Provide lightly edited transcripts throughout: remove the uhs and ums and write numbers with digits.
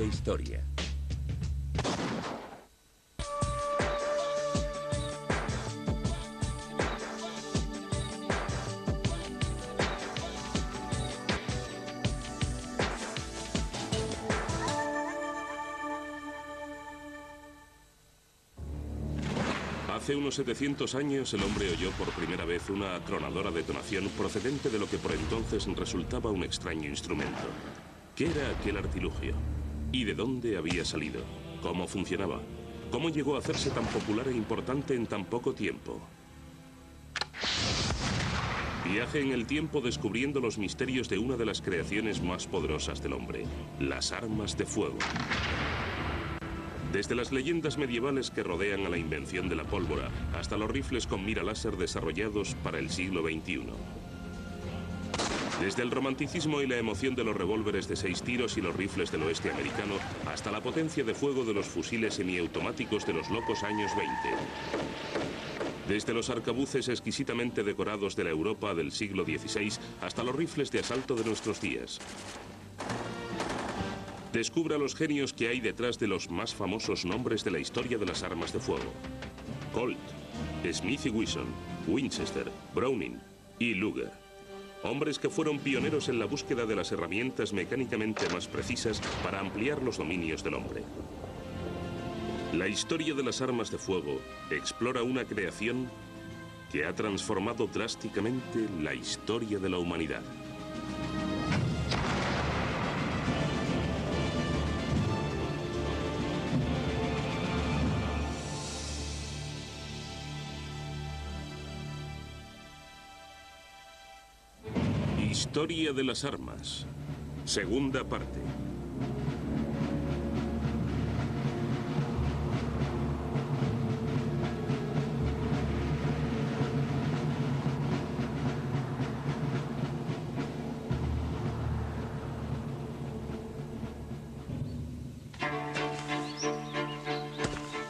de historia. Hace unos 700 años el hombre oyó por primera vez una atronadora detonación procedente de lo que por entonces resultaba un extraño instrumento. ¿Qué era aquel artilugio? ¿Y de dónde había salido? ¿Cómo funcionaba? ¿Cómo llegó a hacerse tan popular e importante en tan poco tiempo? Viaje en el tiempo descubriendo los misterios de una de las creaciones más poderosas del hombre, las armas de fuego. Desde las leyendas medievales que rodean a la invención de la pólvora hasta los rifles con mira láser desarrollados para el siglo XXI. Desde el romanticismo y la emoción de los revólveres de 6 tiros y los rifles del oeste americano hasta la potencia de fuego de los fusiles semiautomáticos de los locos años 20. Desde los arcabuces exquisitamente decorados de la Europa del siglo XVI hasta los rifles de asalto de nuestros días. Descubra los genios que hay detrás de los más famosos nombres de la historia de las armas de fuego. Colt, Smith y Wesson, Winchester, Browning y Luger. Hombres que fueron pioneros en la búsqueda de las herramientas mecánicamente más precisas para ampliar los dominios del hombre. La historia de las armas de fuego explora una creación que ha transformado drásticamente la historia de la humanidad. Historia de las armas. Segunda parte.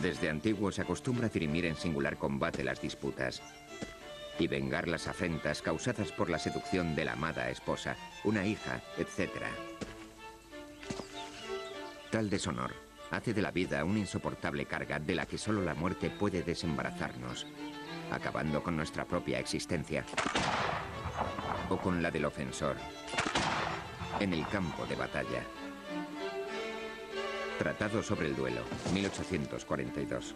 Desde antiguo se acostumbra dirimir en singular combate las disputas y vengar las afrentas causadas por la seducción de la amada esposa, una hija, etc. Tal deshonor hace de la vida una insoportable carga de la que solo la muerte puede desembarazarnos, acabando con nuestra propia existencia o con la del ofensor en el campo de batalla. Tratado sobre el duelo, 1842.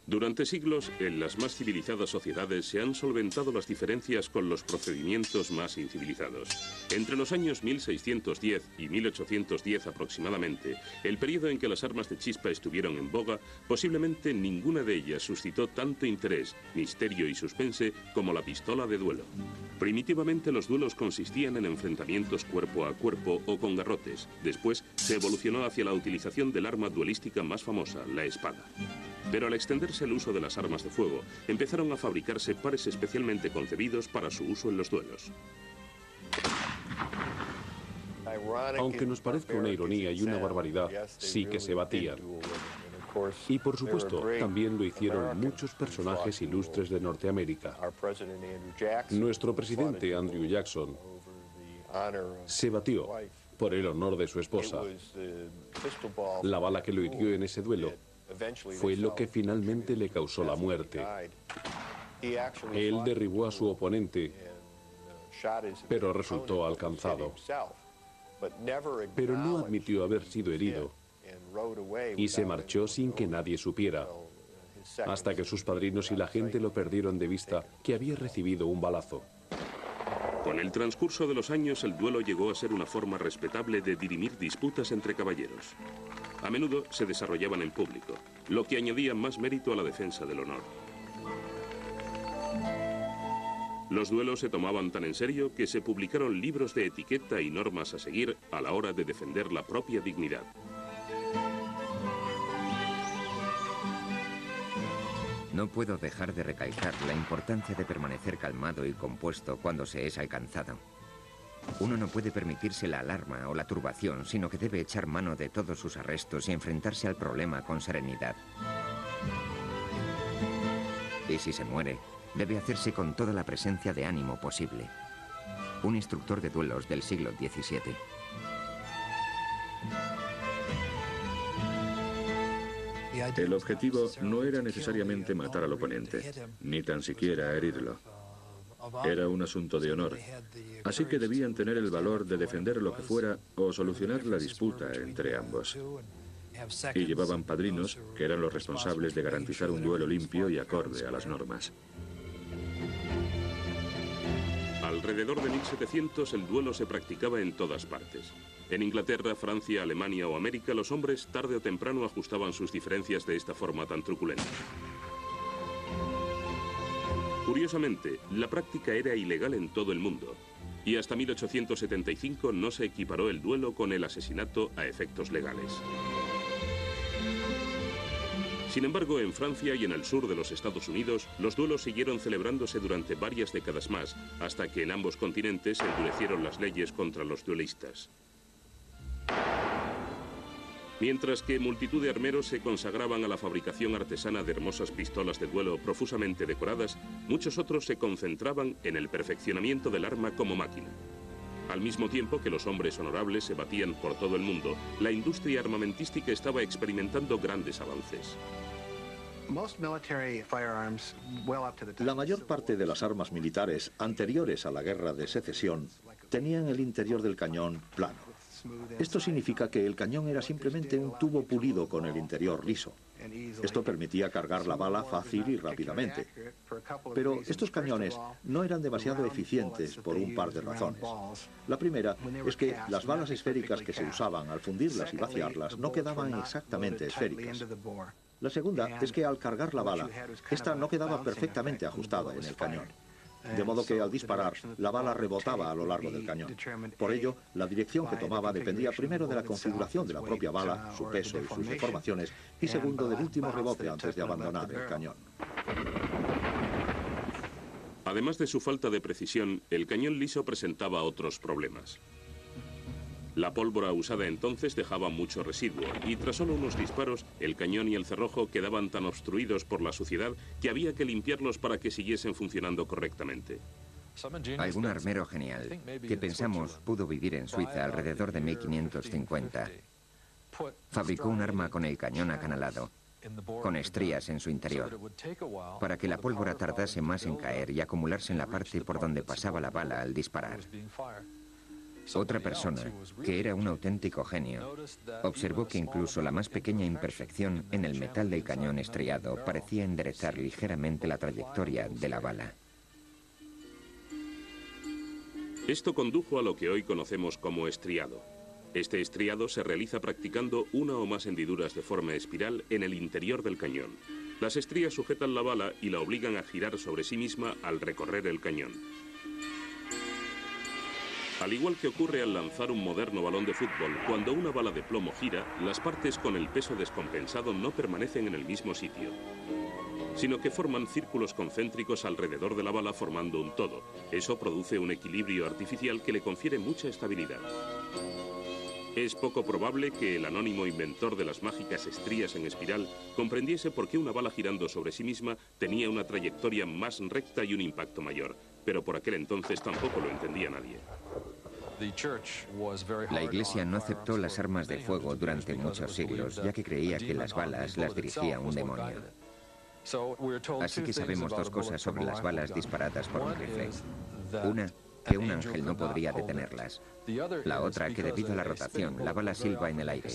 Durante siglos, en las más civilizadas sociedades se han solventado las diferencias con los procedimientos más incivilizados. Entre los años 1610 y 1810 aproximadamente, el periodo en que las armas de chispa estuvieron en boga, posiblemente ninguna de ellas suscitó tanto interés, misterio y suspense como la pistola de duelo. Primitivamente los duelos consistían en enfrentamientos cuerpo a cuerpo o con garrotes. Después se evolucionó hacia la utilización del arma duelística más famosa, la espada. Pero al extenderse el uso de las armas de fuego, empezaron a fabricarse pares especialmente concebidos para su uso en los duelos. Aunque nos parezca una ironía y una barbaridad, sí que se batían. Y por supuesto, también lo hicieron muchos personajes ilustres de Norteamérica. Nuestro presidente Andrew Jackson se batió por el honor de su esposa. La bala que lo hirió en ese duelo fue lo que finalmente le causó la muerte. Él derribó a su oponente, pero resultó alcanzado. Pero no admitió haber sido herido y se marchó sin que nadie supiera, hasta que sus padrinos y la gente lo perdieron de vista que había recibido un balazo. Con el transcurso de los años, el duelo llegó a ser una forma respetable de dirimir disputas entre caballeros. A menudo se desarrollaban en público, lo que añadía más mérito a la defensa del honor. Los duelos se tomaban tan en serio que se publicaron libros de etiqueta y normas a seguir a la hora de defender la propia dignidad. No puedo dejar de recalcar la importancia de permanecer calmado y compuesto cuando se es alcanzado. Uno no puede permitirse la alarma o la turbación, sino que debe echar mano de todos sus arrestos y enfrentarse al problema con serenidad. Y si se muere, debe hacerse con toda la presencia de ánimo posible. Un instructor de duelos del siglo XVII. El objetivo no era necesariamente matar al oponente, ni tan siquiera herirlo. Era un asunto de honor, así que debían tener el valor de defender lo que fuera o solucionar la disputa entre ambos. Y llevaban padrinos, que eran los responsables de garantizar un duelo limpio y acorde a las normas. Alrededor de 1700 el duelo se practicaba en todas partes. En Inglaterra, Francia, Alemania o América, los hombres tarde o temprano ajustaban sus diferencias de esta forma tan truculenta. Curiosamente, la práctica era ilegal en todo el mundo, y hasta 1875 no se equiparó el duelo con el asesinato a efectos legales. Sin embargo, en Francia y en el sur de los Estados Unidos, los duelos siguieron celebrándose durante varias décadas más, hasta que en ambos continentes se endurecieron las leyes contra los duelistas. Mientras que multitud de armeros se consagraban a la fabricación artesana de hermosas pistolas de duelo profusamente decoradas, muchos otros se concentraban en el perfeccionamiento del arma como máquina. Al mismo tiempo que los hombres honorables se batían por todo el mundo, la industria armamentística estaba experimentando grandes avances. La mayor parte de las armas militares anteriores a la Guerra de Secesión tenían el interior del cañón plano. Esto significa que el cañón era simplemente un tubo pulido con el interior liso. Esto permitía cargar la bala fácil y rápidamente. Pero estos cañones no eran demasiado eficientes por un par de razones. La primera es que las balas esféricas que se usaban al fundirlas y vaciarlas no quedaban exactamente esféricas. La segunda es que al cargar la bala, esta no quedaba perfectamente ajustada en el cañón. De modo que al disparar, la bala rebotaba a lo largo del cañón. Por ello, la dirección que tomaba dependía primero de la configuración de la propia bala, su peso y sus deformaciones, y segundo del último rebote antes de abandonar el cañón. Además de su falta de precisión, el cañón liso presentaba otros problemas. La pólvora usada entonces dejaba mucho residuo y tras solo unos disparos, el cañón y el cerrojo quedaban tan obstruidos por la suciedad que había que limpiarlos para que siguiesen funcionando correctamente. Algún armero genial, que pensamos pudo vivir en Suiza alrededor de 1550, fabricó un arma con el cañón acanalado, con estrías en su interior, para que la pólvora tardase más en caer y acumularse en la parte por donde pasaba la bala al disparar. Otra persona, que era un auténtico genio, observó que incluso la más pequeña imperfección en el metal del cañón estriado parecía enderezar ligeramente la trayectoria de la bala. Esto condujo a lo que hoy conocemos como estriado. Este estriado se realiza practicando una o más hendiduras de forma espiral en el interior del cañón. Las estrías sujetan la bala y la obligan a girar sobre sí misma al recorrer el cañón. Al igual que ocurre al lanzar un moderno balón de fútbol, cuando una bala de plomo gira, las partes con el peso descompensado no permanecen en el mismo sitio, sino que forman círculos concéntricos alrededor de la bala formando un todo. Eso produce un equilibrio artificial que le confiere mucha estabilidad. Es poco probable que el anónimo inventor de las mágicas estrías en espiral comprendiese por qué una bala girando sobre sí misma tenía una trayectoria más recta y un impacto mayor, pero por aquel entonces tampoco lo entendía nadie. La Iglesia no aceptó las armas de fuego durante muchos siglos, ya que creía que las balas las dirigía un demonio. Así que sabemos dos cosas sobre las balas disparadas por un rifle. Una, que un ángel no podría detenerlas. La otra, que debido a la rotación, la bala silba en el aire.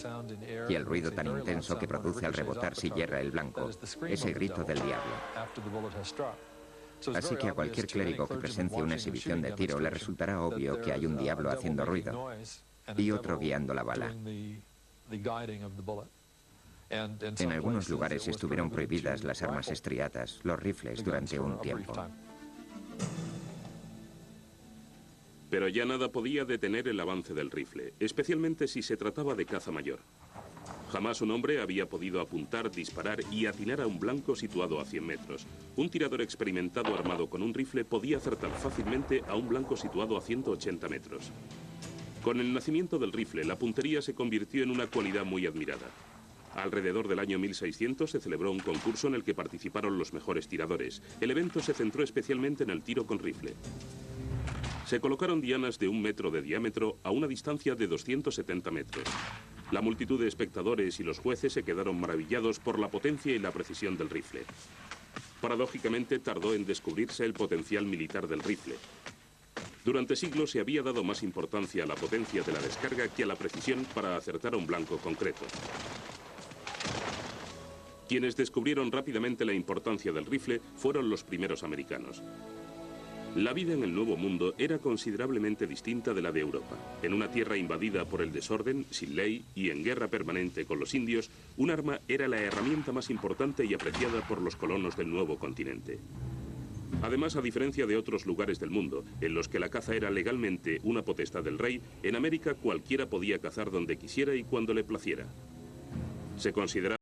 Y el ruido tan intenso que produce al rebotar si hierra el blanco es el grito del diablo. Así que a cualquier clérigo que presencie una exhibición de tiro le resultará obvio que hay un diablo haciendo ruido y otro guiando la bala. En algunos lugares estuvieron prohibidas las armas estriadas, los rifles, durante un tiempo. Pero ya nada podía detener el avance del rifle, especialmente si se trataba de caza mayor. Jamás un hombre había podido apuntar, disparar y atinar a un blanco situado a 100 metros. Un tirador experimentado armado con un rifle podía acertar fácilmente a un blanco situado a 180 metros. Con el nacimiento del rifle, la puntería se convirtió en una cualidad muy admirada. Alrededor del año 1600 se celebró un concurso en el que participaron los mejores tiradores. El evento se centró especialmente en el tiro con rifle. Se colocaron dianas de 1 metro de diámetro a una distancia de 270 metros. La multitud de espectadores y los jueces se quedaron maravillados por la potencia y la precisión del rifle. Paradójicamente, tardó en descubrirse el potencial militar del rifle. Durante siglos se había dado más importancia a la potencia de la descarga que a la precisión para acertar a un blanco concreto. Quienes descubrieron rápidamente la importancia del rifle fueron los primeros americanos. La vida en el Nuevo Mundo era considerablemente distinta de la de Europa. En una tierra invadida por el desorden, sin ley y en guerra permanente con los indios, un arma era la herramienta más importante y apreciada por los colonos del nuevo continente. Además, a diferencia de otros lugares del mundo, en los que la caza era legalmente una potestad del rey, en América cualquiera podía cazar donde quisiera y cuando le placiera. Se consideraba